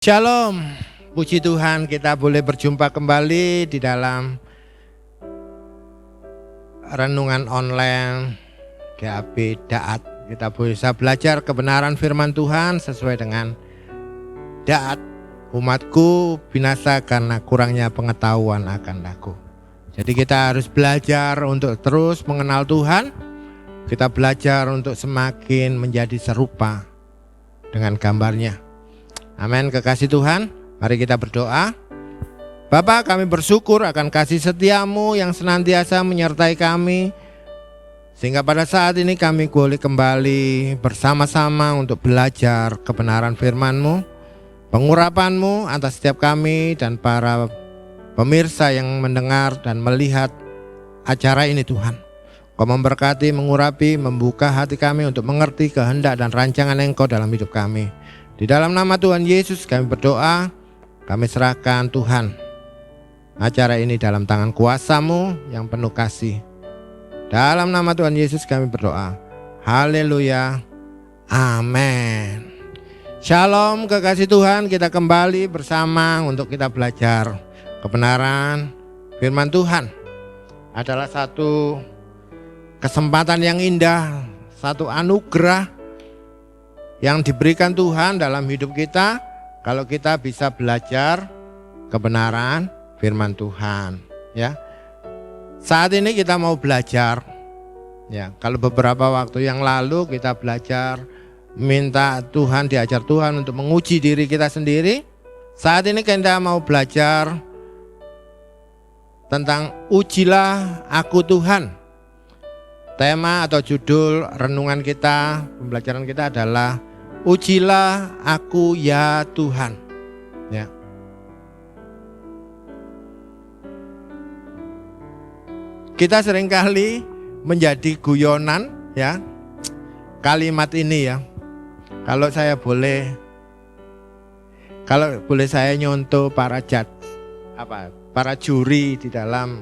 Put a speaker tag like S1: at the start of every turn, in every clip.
S1: Shalom, puji Tuhan kita boleh berjumpa kembali di dalam renungan online GAP Daat. Kita bisa belajar kebenaran firman Tuhan sesuai dengan Daat. Umatku binasa karena kurangnya pengetahuan akan Aku. Jadi kita harus belajar untuk terus mengenal Tuhan. Kita belajar untuk semakin menjadi serupa dengan gambarnya. Amin, kekasih Tuhan, mari kita berdoa. Bapa, kami bersyukur akan kasih setiamu yang senantiasa menyertai kami, sehingga pada saat ini kami boleh kembali bersama-sama untuk belajar kebenaran firman-Mu, pengurapan-Mu atas setiap kami dan para pemirsa yang mendengar dan melihat acara ini Tuhan. Kau memberkati, mengurapi, membuka hati kami untuk mengerti kehendak dan rancangan Engkau dalam hidup kami. Di dalam nama Tuhan Yesus kami berdoa, kami serahkan Tuhan acara ini dalam tangan kuasa-Mu yang penuh kasih. Dalam nama Tuhan Yesus kami berdoa. Haleluya. Amin. Shalom kekasih Tuhan, kita kembali bersama untuk kita belajar kebenaran firman Tuhan. Adalah satu kesempatan yang indah, satu anugerah yang diberikan Tuhan dalam hidup kita kalau kita bisa belajar kebenaran firman Tuhan, ya. Saat ini kita mau belajar, ya. Kalau beberapa waktu yang lalu kita belajar minta Tuhan, diajar Tuhan untuk menguji diri kita sendiri. Saat ini kita mau belajar tentang ujilah aku Tuhan. Tema atau judul renungan kita, pembelajaran kita adalah ujilah aku ya Tuhan, ya. Kita seringkali menjadi guyonan, ya, kalimat ini, ya. Kalau boleh saya nyontoh para juri di dalam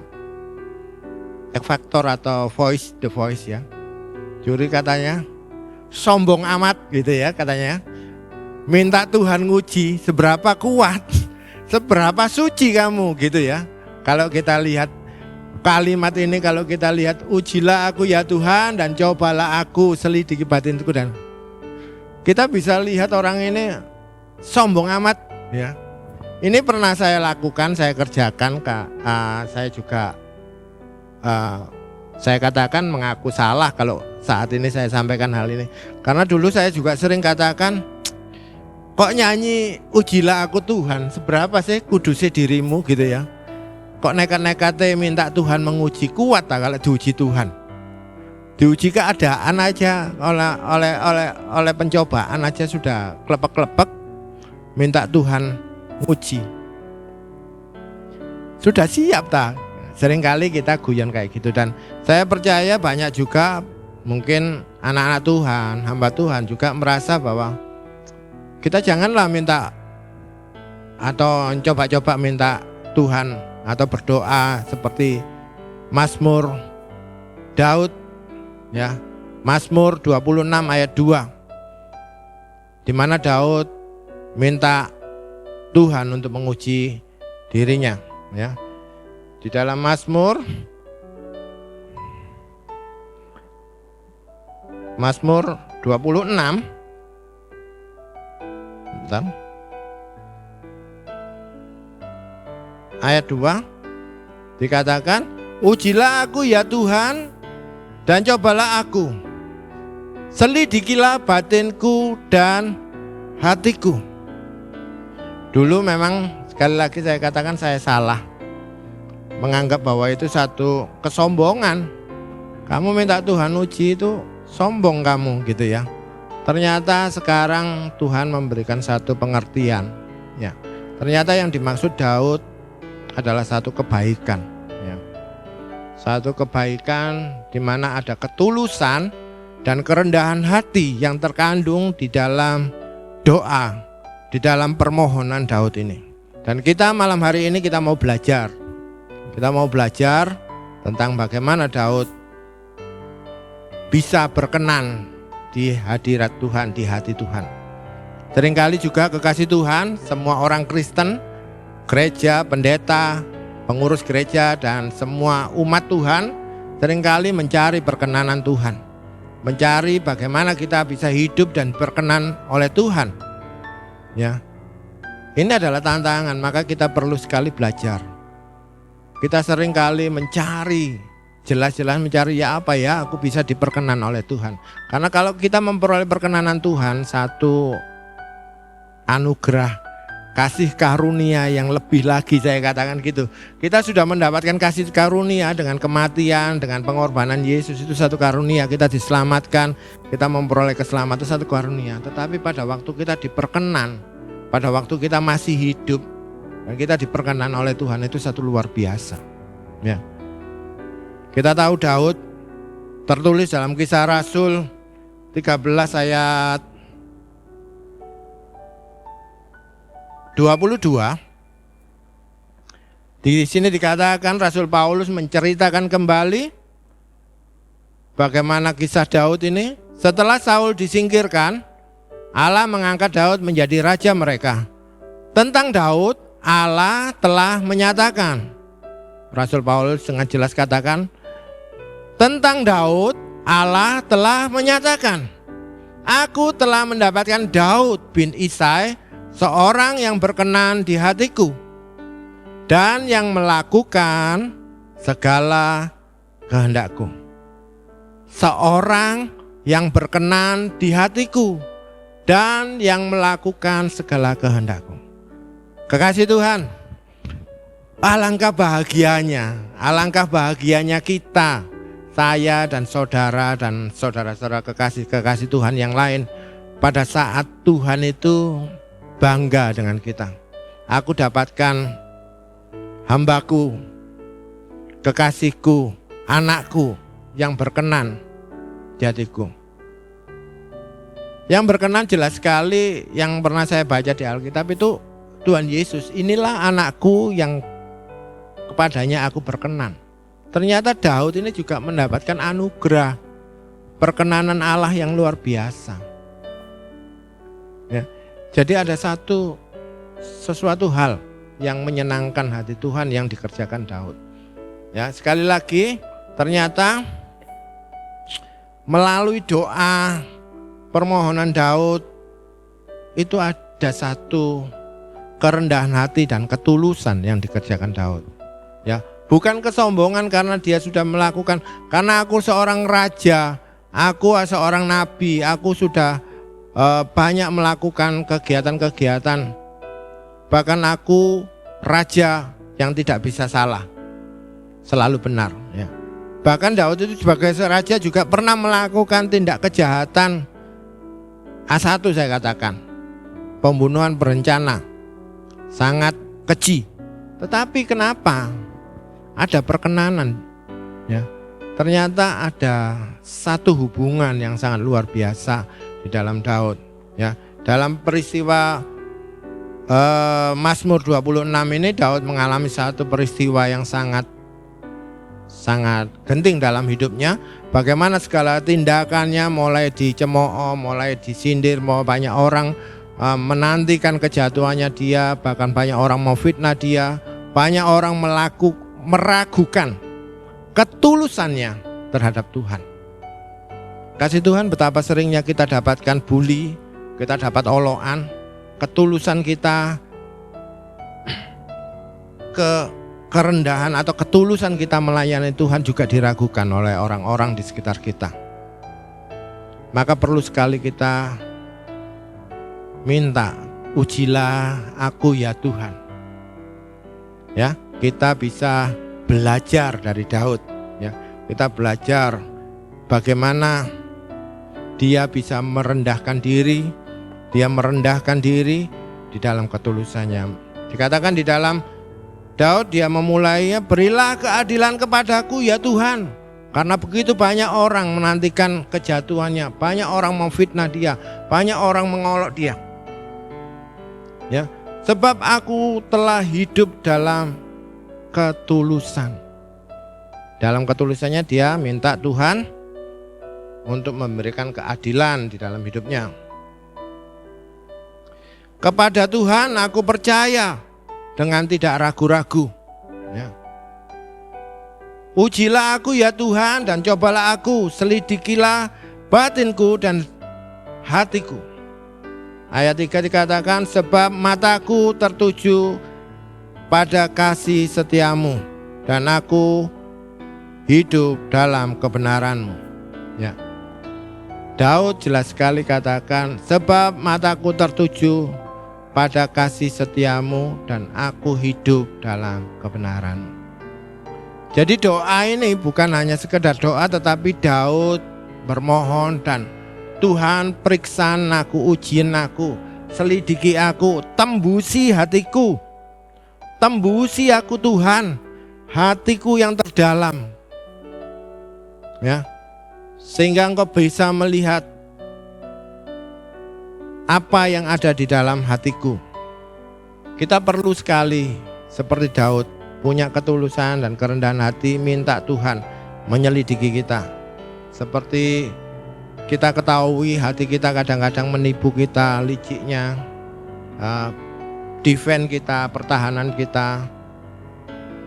S1: X Factor atau The Voice, ya. Juri katanya sombong amat gitu, ya, katanya. Minta Tuhan nguji seberapa kuat, seberapa suci kamu gitu, ya. Kalau kita lihat kalimat ini, kalau kita lihat ujilah aku ya Tuhan dan cobalah aku selidiki batinku, dan kita bisa lihat orang ini sombong amat, ya. Ini pernah saya lakukan, saya kerjakan, saya juga saya katakan mengaku salah kalau saat ini saya sampaikan hal ini. Karena dulu saya juga sering katakan, kok nyanyi ujilah aku Tuhan, seberapa sih kudusnya dirimu gitu, ya. Kok nekat-nekatnya minta Tuhan menguji, kuat tak kalau diuji Tuhan. Diuji keadaan aja, oleh pencobaan aja sudah klepek-klepek, minta Tuhan uji. Sudah siap tak? Seringkali kita guyon kayak gitu, dan saya percaya banyak juga mungkin anak-anak Tuhan, hamba Tuhan juga merasa bahwa kita janganlah minta atau coba-coba minta Tuhan atau berdoa seperti Mazmur Daud, ya. Mazmur 26 ayat 2, di mana Daud minta Tuhan untuk menguji dirinya, ya. Di dalam Mazmur 26 ayat 2 dikatakan, ujilah aku ya Tuhan dan cobalah aku, selidikilah batinku dan hatiku. Dulu memang sekali lagi saya katakan saya salah, menganggap bahwa itu satu kesombongan. Kamu minta Tuhan uji itu sombong kamu gitu, ya. Ternyata sekarang Tuhan memberikan satu pengertian, ya. Ternyata yang dimaksud Daud adalah satu kebaikan, ya. Satu kebaikan di mana ada ketulusan dan kerendahan hati yang terkandung di dalam doa, di dalam permohonan Daud ini. Dan kita malam hari ini kita mau belajar. Kita mau belajar tentang bagaimana Daud bisa berkenan di hadirat Tuhan, di hati Tuhan. Seringkali juga kekasih Tuhan, semua orang Kristen, gereja, pendeta, pengurus gereja, dan semua umat Tuhan seringkali mencari perkenanan Tuhan. Mencari bagaimana kita bisa hidup dan berkenan oleh Tuhan. Ya. Ini adalah tantangan, maka kita perlu sekali belajar. Kita seringkali mencari, jelas-jelas mencari apa ya aku bisa diperkenan oleh Tuhan. Karena kalau kita memperoleh perkenanan Tuhan, satu anugerah, kasih karunia yang lebih lagi, saya katakan gitu. Kita sudah mendapatkan kasih karunia dengan kematian, dengan pengorbanan Yesus, itu satu karunia. Kita diselamatkan, kita memperoleh keselamatan, satu karunia. Tetapi pada waktu kita diperkenan, pada waktu kita masih hidup dan kita diperkenan oleh Tuhan, itu satu luar biasa. Ya. Kita tahu Daud tertulis dalam Kisah Rasul 13 ayat 22. Di sini dikatakan Rasul Paulus menceritakan kembali bagaimana kisah Daud ini. Setelah Saul disingkirkan, Allah mengangkat Daud menjadi raja mereka. Tentang Daud, Allah telah menyatakan, Rasul Paulus dengan jelas katakan, tentang Daud Allah telah menyatakan, aku telah mendapatkan Daud bin Isai, seorang yang berkenan di hatiku dan yang melakukan segala kehendakku. Seorang yang berkenan di hatiku dan yang melakukan segala kehendakku. Kekasih Tuhan, alangkah bahagianya kita, saya dan saudara-saudara kekasih Tuhan yang lain, pada saat Tuhan itu bangga dengan kita. Aku dapatkan hambaku, kekasihku, anakku yang berkenan di hatiku. Yang berkenan jelas sekali yang pernah saya baca di Alkitab itu Tuhan Yesus. Inilah anakku yang kepadanya aku berkenan. Ternyata Daud ini juga mendapatkan anugerah perkenanan Allah yang luar biasa. Ya. Jadi ada sesuatu hal yang menyenangkan hati Tuhan yang dikerjakan Daud. Ya, sekali lagi ternyata melalui doa permohonan Daud itu ada satu kerendahan hati dan ketulusan yang dikerjakan Daud. Ya, bukan kesombongan karena dia sudah melakukan, karena aku seorang raja, aku seorang nabi, aku sudah banyak melakukan kegiatan-kegiatan. Bahkan aku raja yang tidak bisa salah, selalu benar. Ya. Bahkan Daud itu sebagai raja juga pernah melakukan tindak kejahatan A1, saya katakan, pembunuhan berencana, sangat keji. Tetapi kenapa ada perkenanan? Ya, ternyata ada satu hubungan yang sangat luar biasa di dalam Daud. Ya, dalam peristiwa Mazmur 26 ini Daud mengalami satu peristiwa yang sangat genting dalam hidupnya. Bagaimana segala tindakannya mulai dicemooh, mulai disindir, mau banyak orang menantikan kejatuhannya dia, bahkan banyak orang mau fitnah dia, banyak orang meragukan ketulusannya terhadap Tuhan. Kasih Tuhan, betapa seringnya kita dapatkan bully, kita dapat olokan, ketulusan kita, kerendahan atau ketulusan kita melayani Tuhan juga diragukan oleh orang-orang di sekitar kita. Maka perlu sekali kita minta, ujilah aku ya Tuhan. Ya, kita bisa belajar dari Daud. Ya, kita belajar bagaimana dia bisa merendahkan diri. Dia merendahkan diri di dalam ketulusannya. Dikatakan di dalam Daud, dia memulainya, berilah keadilan kepadaku ya Tuhan. Karena begitu banyak orang menantikan kejatuhannya, banyak orang memfitnah dia, banyak orang mengolok dia. Ya, sebab aku telah hidup dalam ketulusan. Dalam ketulusannya dia minta Tuhan untuk memberikan keadilan di dalam hidupnya. Kepada Tuhan aku percaya dengan tidak ragu-ragu. Ya. Ujilah aku ya Tuhan dan cobalah aku, selidikilah batinku dan hatiku. Ayat 3 dikatakan, sebab mataku tertuju pada kasih setiamu dan aku hidup dalam kebenaranmu. Ya. Daud jelas sekali katakan, sebab mataku tertuju pada kasih setiamu dan aku hidup dalam kebenaranmu. Jadi doa ini bukan hanya sekedar doa, tetapi Daud bermohon dan Tuhan periksa aku, ujiin aku, selidiki aku, tembusi hatiku. Tembusi aku Tuhan, hatiku yang terdalam. Ya. Sehingga engkau bisa melihat apa yang ada di dalam hatiku. Kita perlu sekali seperti Daud punya ketulusan dan kerendahan hati, minta Tuhan menyelidiki kita. Seperti kita ketahui hati kita kadang-kadang menipu kita, liciknya, defend kita, pertahanan kita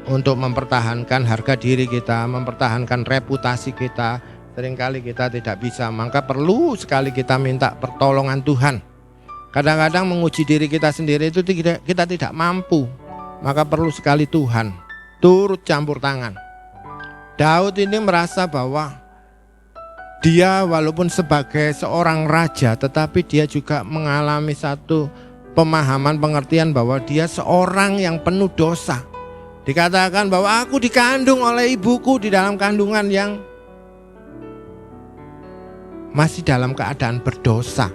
S1: untuk mempertahankan harga diri kita, mempertahankan reputasi kita. Seringkali kita tidak bisa, maka perlu sekali kita minta pertolongan Tuhan. Kadang-kadang menguji diri kita sendiri itu kita tidak mampu, maka perlu sekali Tuhan turut campur tangan. Daud ini merasa bahwa dia walaupun sebagai seorang raja, tetapi dia juga mengalami satu pemahaman, pengertian bahwa dia seorang yang penuh dosa. Dikatakan bahwa aku dikandung oleh ibuku di dalam kandungan yang masih dalam keadaan berdosa.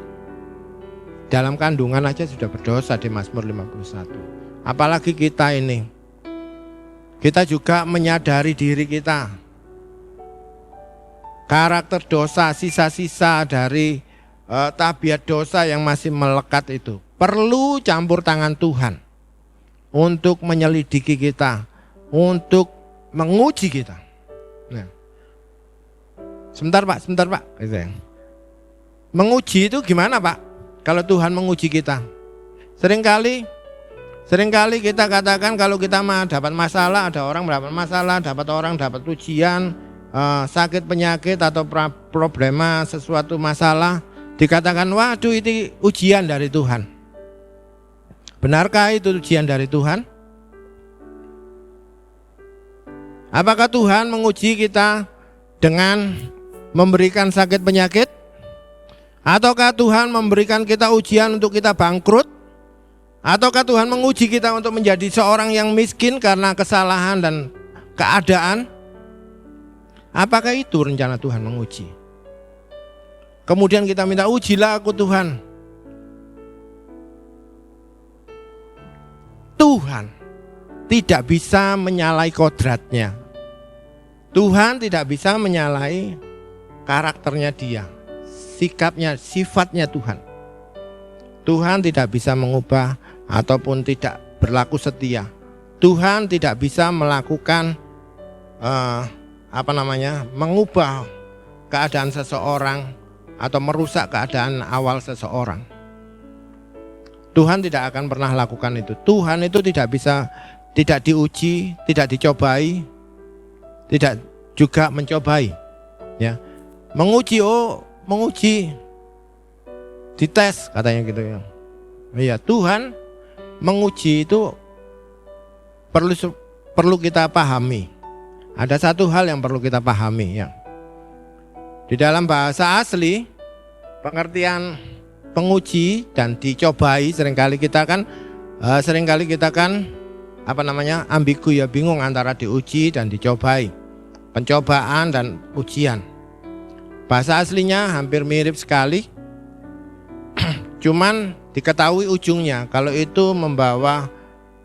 S1: Dalam kandungan aja sudah berdosa di Mazmur 51. Apalagi kita ini. Kita juga menyadari diri kita. Karakter dosa, sisa-sisa dari tabiat dosa yang masih melekat itu. Perlu campur tangan Tuhan untuk menyelidiki kita, untuk menguji kita. Nah. Sebentar Pak. Menguji itu gimana Pak? Kalau Tuhan menguji kita, seringkali kita katakan kalau kita dapat masalah, ada orang mendapat masalah, dapat ujian, sakit penyakit atau problema sesuatu masalah, dikatakan waduh itu ujian dari Tuhan. Benarkah itu ujian dari Tuhan? Apakah Tuhan menguji kita dengan memberikan sakit penyakit? Ataukah Tuhan memberikan kita ujian untuk kita bangkrut? Ataukah Tuhan menguji kita untuk menjadi seorang yang miskin karena kesalahan dan keadaan? Apakah itu rencana Tuhan menguji? Kemudian kita minta, ujilah aku Tuhan. Tuhan tidak bisa menyalahi kodratnya. Tuhan tidak bisa menyalahi karakternya dia, sikapnya, sifatnya Tuhan. Tuhan tidak bisa mengubah ataupun tidak berlaku setia. Tuhan tidak bisa melakukan mengubah keadaan seseorang atau merusak keadaan awal seseorang. Tuhan tidak akan pernah lakukan itu. Tuhan itu tidak diuji, tidak dicobai, tidak juga mencobai. Ya, menguji, dites katanya gitu ya. Iya, Tuhan menguji itu perlu kita pahami. Ada satu hal yang perlu kita pahami ya. Di dalam bahasa asli, pengertian penguji dan dicobai seringkali kita kan ambigu ya, bingung antara diuji dan dicobai. Pencobaan dan ujian. Bahasa aslinya hampir mirip sekali. Cuman diketahui ujungnya kalau itu membawa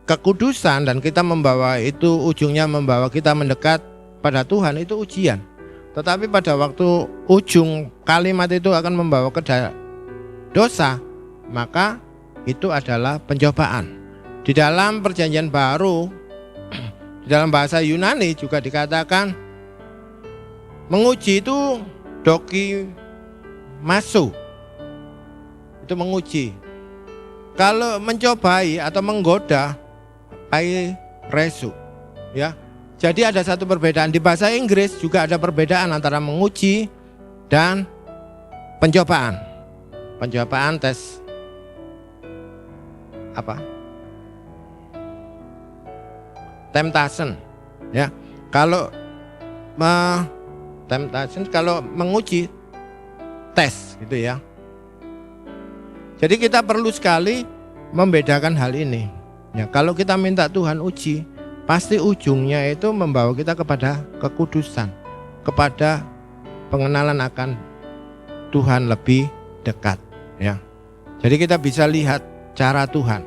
S1: kekudusan dan kita membawa itu ujungnya membawa kita mendekat pada Tuhan, itu ujian. Tetapi pada waktu ujung kalimat itu akan membawa ke dosa, maka itu adalah pencobaan. Di dalam Perjanjian Baru, di dalam bahasa Yunani juga dikatakan menguji itu dokimaso. Itu menguji. Kalau mencobai atau menggoda, resu, ya. Jadi ada satu perbedaan. Di bahasa Inggris juga ada perbedaan antara menguji dan pencobaan. Pencobaan tes apa? Temptation, ya. Kalau temptation, kalau menguji tes, gitu ya. Jadi kita perlu sekali membedakan hal ini. Ya, kalau kita minta Tuhan uji, pasti ujungnya itu membawa kita kepada kekudusan, kepada pengenalan akan Tuhan lebih dekat, ya. Jadi kita bisa lihat cara Tuhan.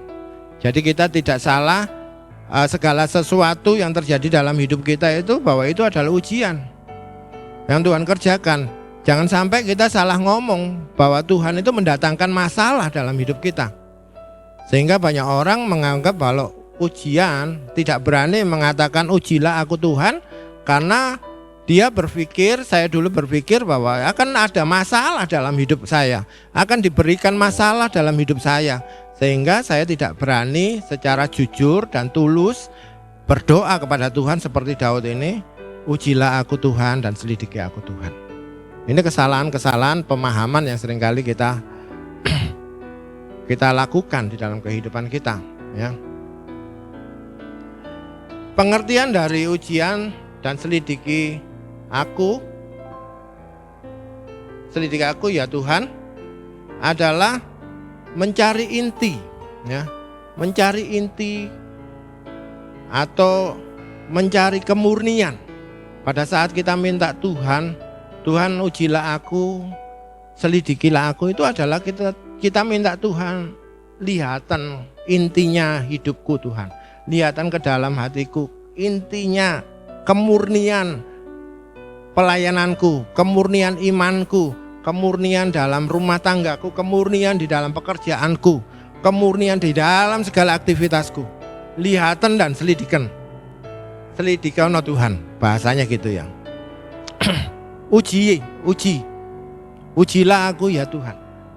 S1: Jadi kita tidak salah, segala sesuatu yang terjadi dalam hidup kita itu bahwa itu adalah ujian yang Tuhan kerjakan. Jangan sampai kita salah ngomong bahwa Tuhan itu mendatangkan masalah dalam hidup kita. Sehingga banyak orang menganggap kalau ujian, tidak berani mengatakan ujilah aku Tuhan, karena dia berpikir, saya dulu berpikir bahwa akan ada masalah dalam hidup saya, akan diberikan masalah dalam hidup saya. Sehingga saya tidak berani secara jujur dan tulus berdoa kepada Tuhan seperti Daud ini, ujilah aku Tuhan dan selidiki aku Tuhan. Ini kesalahan-kesalahan pemahaman yang seringkali kita lakukan di dalam kehidupan kita, ya. Pengertian dari ujian dan selidiki aku ya Tuhan adalah mencari inti, ya. Mencari inti atau mencari kemurnian. Pada saat kita minta Tuhan ujilah aku, selidikilah aku, itu adalah kita minta Tuhan lihatan intinya hidupku Tuhan, lihatan ke dalam hatiku, intinya kemurnian pelayananku, kemurnian imanku, kemurnian dalam rumah tanggaku, kemurnian di dalam pekerjaanku, kemurnian di dalam segala aktivitasku. Lihatan dan selidikan Tuhan, bahasanya gitu ya. Ujilah aku ya Tuhan.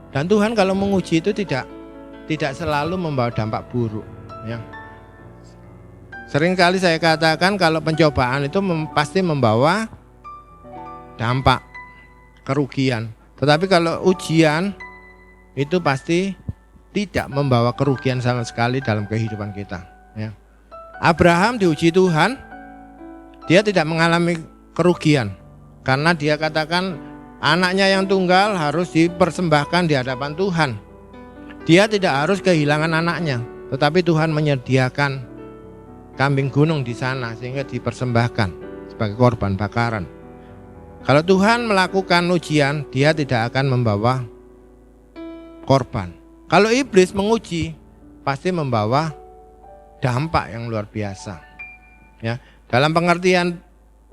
S1: Dan Tuhan kalau menguji itu tidak selalu membawa dampak buruk, ya. Seringkali saya katakan kalau pencobaan itu pasti membawa dampak kerugian. Tetapi kalau ujian itu pasti tidak membawa kerugian sama sekali dalam kehidupan kita, ya. Abraham diuji Tuhan, dia tidak mengalami kerugian. Karena dia katakan anaknya yang tunggal harus dipersembahkan di hadapan Tuhan. Dia tidak harus kehilangan anaknya, tetapi Tuhan menyediakan kambing gunung di sana sehingga dipersembahkan sebagai korban bakaran. Kalau Tuhan melakukan ujian, dia tidak akan membawa korban. Kalau iblis menguji, pasti membawa dampak yang luar biasa, ya. Dalam pengertian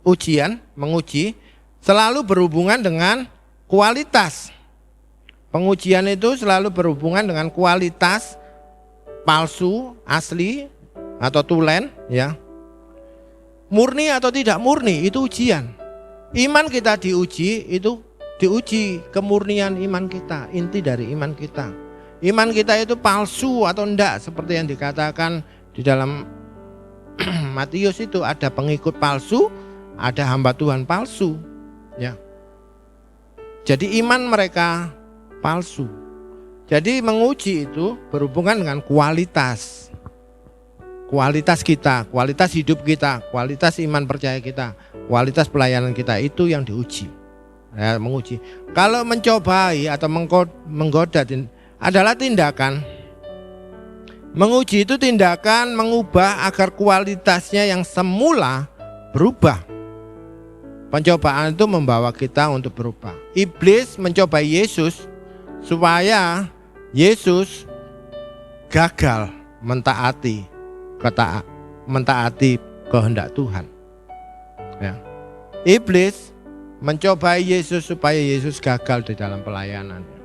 S1: ujian, menguji selalu berhubungan dengan kualitas. Pengujian itu selalu berhubungan dengan kualitas palsu, asli atau tulen, ya. Murni atau tidak murni itu ujian. Iman kita diuji, itu diuji kemurnian iman kita, inti dari iman kita. Iman kita itu palsu atau enggak, seperti yang dikatakan di dalam Matius itu ada pengikut palsu, ada hamba Tuhan palsu, ya. Jadi iman mereka palsu. Jadi menguji itu berhubungan dengan kualitas kita, kualitas hidup kita, kualitas iman percaya kita, kualitas pelayanan kita, itu yang diuji, ya, menguji. Kalau mencobai atau menggoda adalah tindakan. Menguji itu tindakan mengubah agar kualitasnya yang semula berubah. Pencobaan itu membawa kita untuk berubah. Iblis mencobai Yesus supaya Yesus gagal mentaati kehendak Tuhan, ya. Iblis mencobai Yesus supaya Yesus gagal di dalam pelayanannya.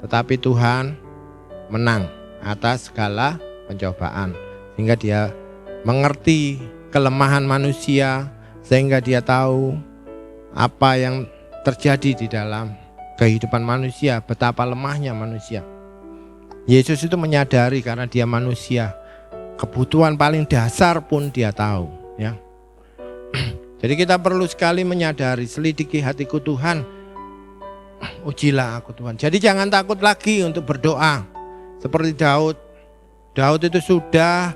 S1: Tetapi Tuhan menang atas segala pencobaan, sehingga dia mengerti kelemahan manusia, sehingga dia tahu apa yang terjadi di dalam kehidupan manusia, betapa lemahnya manusia. Yesus itu menyadari karena dia manusia, kebutuhan paling dasar pun dia tahu, ya. Jadi kita perlu sekali menyadari, selidiki hatiku Tuhan, ujilah aku Tuhan. Jadi jangan takut lagi untuk berdoa. Seperti Daud. Daud itu sudah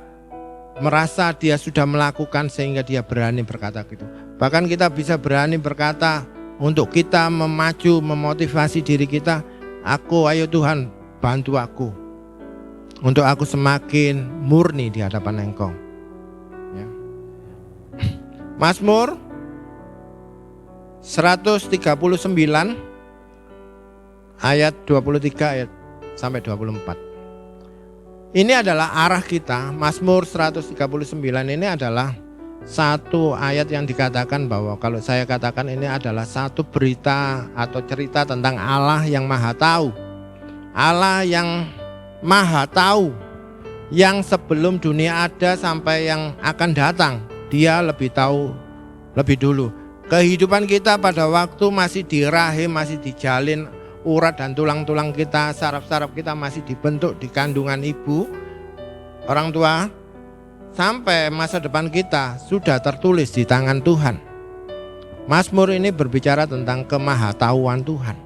S1: merasa dia sudah melakukan sehingga dia berani berkata gitu. Bahkan kita bisa berani berkata untuk kita memacu, memotivasi diri kita, ayo Tuhan bantu aku untuk aku semakin murni di hadapan Engkau, ya. Mazmur 139 ayat 23 ayat sampai 24. Ini adalah arah kita. Mazmur 139 ini adalah satu ayat yang dikatakan bahwa kalau saya katakan ini adalah satu berita atau cerita tentang Allah yang Maha Tahu. Allah yang Maha Tahu, yang sebelum dunia ada sampai yang akan datang, dia lebih tahu lebih dulu. Kehidupan kita pada waktu masih di rahim, masih dijalin urat dan tulang-tulang kita, saraf-saraf kita masih dibentuk di kandungan ibu, orang tua, sampai masa depan kita sudah tertulis di tangan Tuhan. Mazmur ini berbicara tentang kemahatauan Tuhan.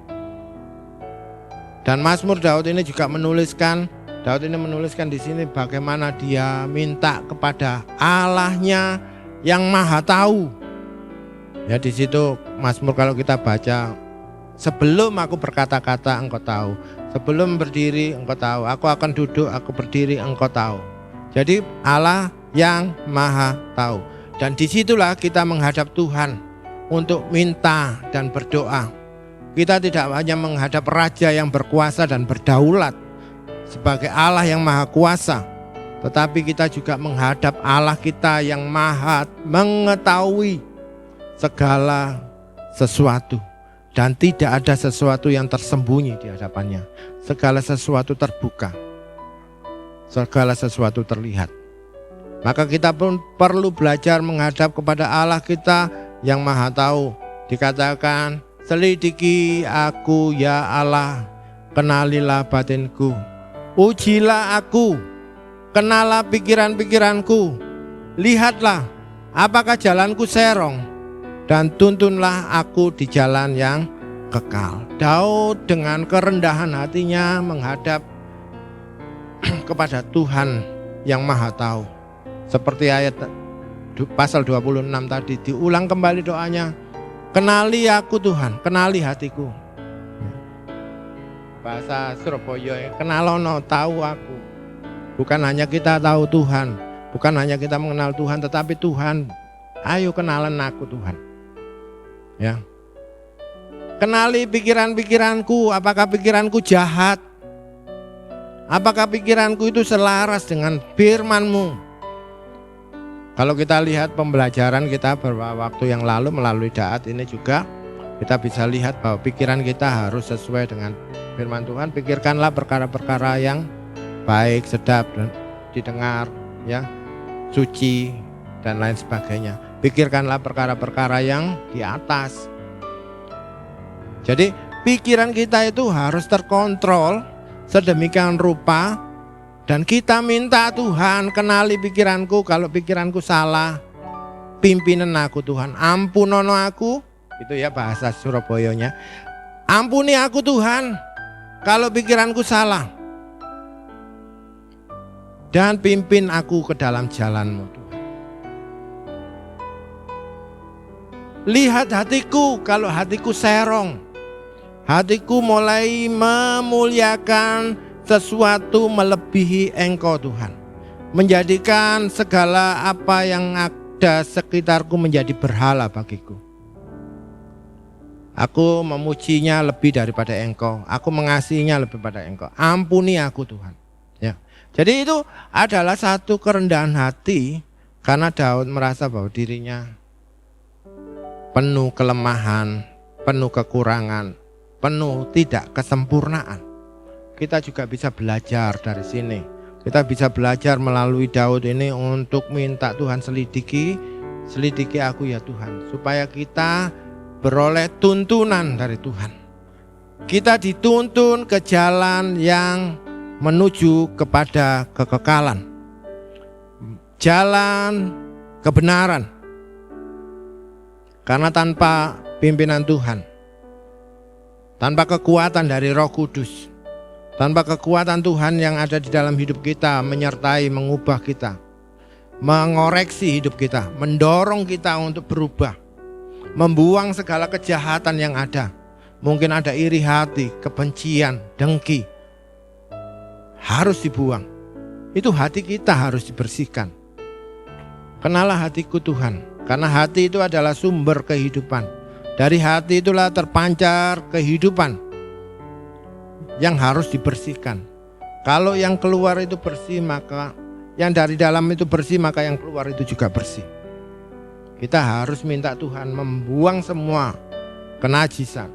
S1: Dan Mazmur Daud ini juga menuliskan di sini bagaimana dia minta kepada Allahnya yang Maha Tahu. Ya, di situ Mazmur kalau kita baca, sebelum aku berkata-kata Engkau tahu, sebelum berdiri Engkau tahu, aku akan duduk, aku berdiri Engkau tahu. Jadi Allah yang Maha Tahu. Dan disitulah kita menghadap Tuhan untuk minta dan berdoa. Kita tidak hanya menghadap Raja yang berkuasa dan berdaulat sebagai Allah yang Maha Kuasa, tetapi kita juga menghadap Allah kita yang Maha mengetahui segala sesuatu. Dan tidak ada sesuatu yang tersembunyi di hadapannya. Segala sesuatu terbuka, segala sesuatu terlihat. Maka kita pun perlu belajar menghadap kepada Allah kita yang Maha Tahu. Dikatakan, selidiki aku ya Allah, kenalilah batinku. Ujilah aku, kenalah pikiran-pikiranku. Lihatlah apakah jalanku serong, dan tuntunlah aku di jalan yang kekal. Daud dengan kerendahan hatinya menghadap kepada Tuhan yang Maha Tahu. Seperti ayat pasal 26 tadi, diulang kembali doanya. Kenali aku Tuhan, kenali hatiku. Bahasa Surabaya, kenalono, tahu aku. Bukan hanya kita tahu Tuhan, bukan hanya kita mengenal Tuhan, tetapi Tuhan, ayo kenalan aku Tuhan. Ya. Kenali pikiran-pikiranku, apakah pikiranku jahat? Apakah pikiranku itu selaras dengan firman-Mu? Kalau kita lihat pembelajaran kita beberapa waktu yang lalu melalui Daat ini juga, kita bisa lihat bahwa pikiran kita harus sesuai dengan firman Tuhan. Pikirkanlah perkara-perkara yang baik, sedap, dan didengar, ya, suci, dan lain sebagainya. Pikirkanlah perkara-perkara yang di atas. Jadi pikiran kita itu harus terkontrol sedemikian rupa. Dan kita minta Tuhan, kenali pikiranku, kalau pikiranku salah, pimpinan aku Tuhan, ampunono aku, itu ya bahasa Surabayanya. Ampuni aku Tuhan, kalau pikiranku salah. Dan pimpin aku ke dalam jalan-Mu Tuhan. Lihat hatiku, kalau hatiku serong, hatiku mulai memuliakan sesuatu melebihi Engkau Tuhan, menjadikan segala apa yang ada sekitarku menjadi berhala bagiku. Aku memujinya lebih daripada Engkau, aku mengasihinya lebih daripada Engkau. Ampuni aku Tuhan. Ya. Jadi itu adalah satu kerendahan hati, karena Daud merasa bahwa dirinya penuh kelemahan, penuh kekurangan, penuh tidak kesempurnaan. Kita juga bisa belajar dari sini. Kita bisa belajar melalui Daud ini untuk minta Tuhan selidiki aku ya Tuhan, supaya kita beroleh tuntunan dari Tuhan. Kita dituntun ke jalan yang menuju kepada kekekalan. Jalan kebenaran. Karena tanpa pimpinan Tuhan, tanpa kekuatan dari Roh Kudus, tanpa kekuatan Tuhan yang ada di dalam hidup kita, menyertai, mengubah kita, mengoreksi hidup kita, mendorong kita untuk berubah, membuang segala kejahatan yang ada. Mungkin ada iri hati, kebencian, dengki, harus dibuang. Itu hati kita harus dibersihkan. Kenalah hatiku Tuhan, karena hati itu adalah sumber kehidupan. Dari hati itulah terpancar kehidupan yang harus dibersihkan. Kalau yang keluar itu bersih, maka yang dari dalam itu bersih, maka yang keluar itu juga bersih. Kita harus minta Tuhan membuang semua kenajisan,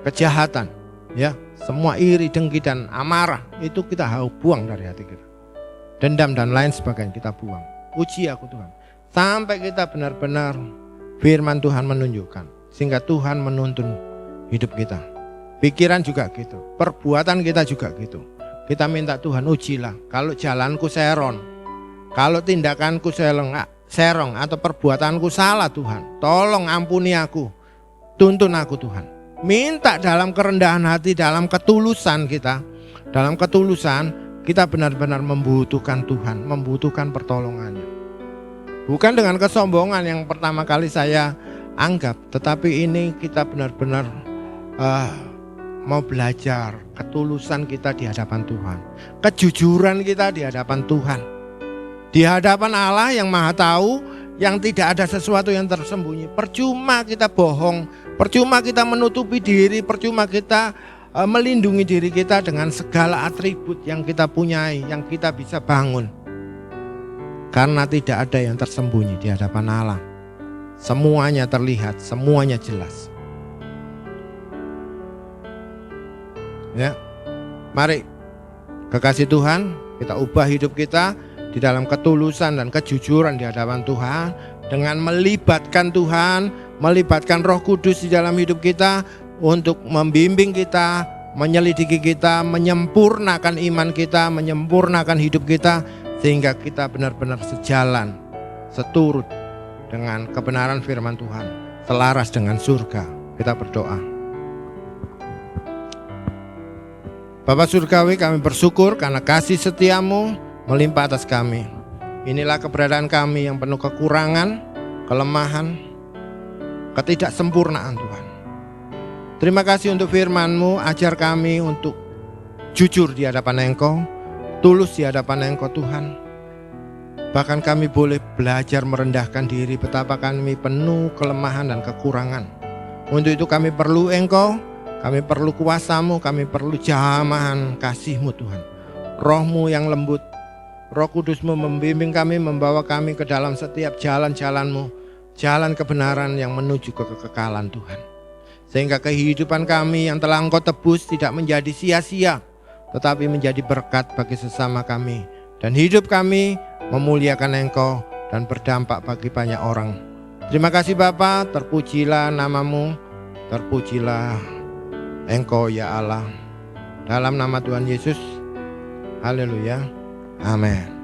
S1: kejahatan, ya, semua iri, dengki dan amarah itu kita harus buang dari hati kita. Dendam dan lain sebagainya kita buang. Uji aku Tuhan, sampai kita benar-benar firman Tuhan menunjukkan, sehingga Tuhan menuntun hidup kita. Pikiran juga gitu, perbuatan kita juga gitu. Kita minta Tuhan, ujilah. Kalau jalanku seron, kalau tindakanku serong atau perbuatanku salah Tuhan, tolong ampuni aku, tuntun aku Tuhan. Minta dalam kerendahan hati, dalam ketulusan kita. Dalam ketulusan kita benar-benar membutuhkan Tuhan, membutuhkan pertolongannya. Bukan dengan kesombongan yang pertama kali saya anggap, tetapi ini kita benar-benar mau belajar ketulusan kita di hadapan Tuhan, kejujuran kita di hadapan Tuhan, di hadapan Allah yang Maha Tahu, yang tidak ada sesuatu yang tersembunyi. Percuma kita bohong, percuma kita menutupi diri, percuma kita melindungi diri kita dengan segala atribut yang kita punyai, yang kita bisa bangun. Karena tidak ada yang tersembunyi di hadapan Allah. Semuanya terlihat, semuanya jelas. Ya, mari kekasih Tuhan, kita ubah hidup kita di dalam ketulusan dan kejujuran di hadapan Tuhan, dengan melibatkan Tuhan, melibatkan Roh Kudus di dalam hidup kita untuk membimbing kita, menyelidiki kita, menyempurnakan iman kita, menyempurnakan hidup kita, sehingga kita benar-benar sejalan, seturut dengan kebenaran firman Tuhan, selaras dengan surga. Kita berdoa. Bapa Surgawi, kami bersyukur karena kasih setiamu melimpah atas kami. Inilah keberadaan kami yang penuh kekurangan, kelemahan, ketidaksempurnaan Tuhan. Terima kasih untuk firman-Mu, ajar kami untuk jujur di hadapan Engkau, tulus di hadapan Engkau Tuhan. Bahkan kami boleh belajar merendahkan diri, betapa kami penuh kelemahan dan kekurangan. Untuk itu kami perlu Engkau, kami perlu kuasa-Mu, kami perlu jamahan kasih-Mu Tuhan. Roh-Mu yang lembut, Roh Kudus-Mu membimbing kami, membawa kami ke dalam setiap jalan-jalan-Mu, jalan kebenaran yang menuju ke kekekalan Tuhan. Sehingga kehidupan kami yang telah Engkau tebus tidak menjadi sia-sia, tetapi menjadi berkat bagi sesama kami. Dan hidup kami memuliakan Engkau dan berdampak bagi banyak orang. Terima kasih Bapa, terpujilah nama-Mu, terpujilah Engkau ya Allah. Dalam nama Tuhan Yesus, haleluya, amin.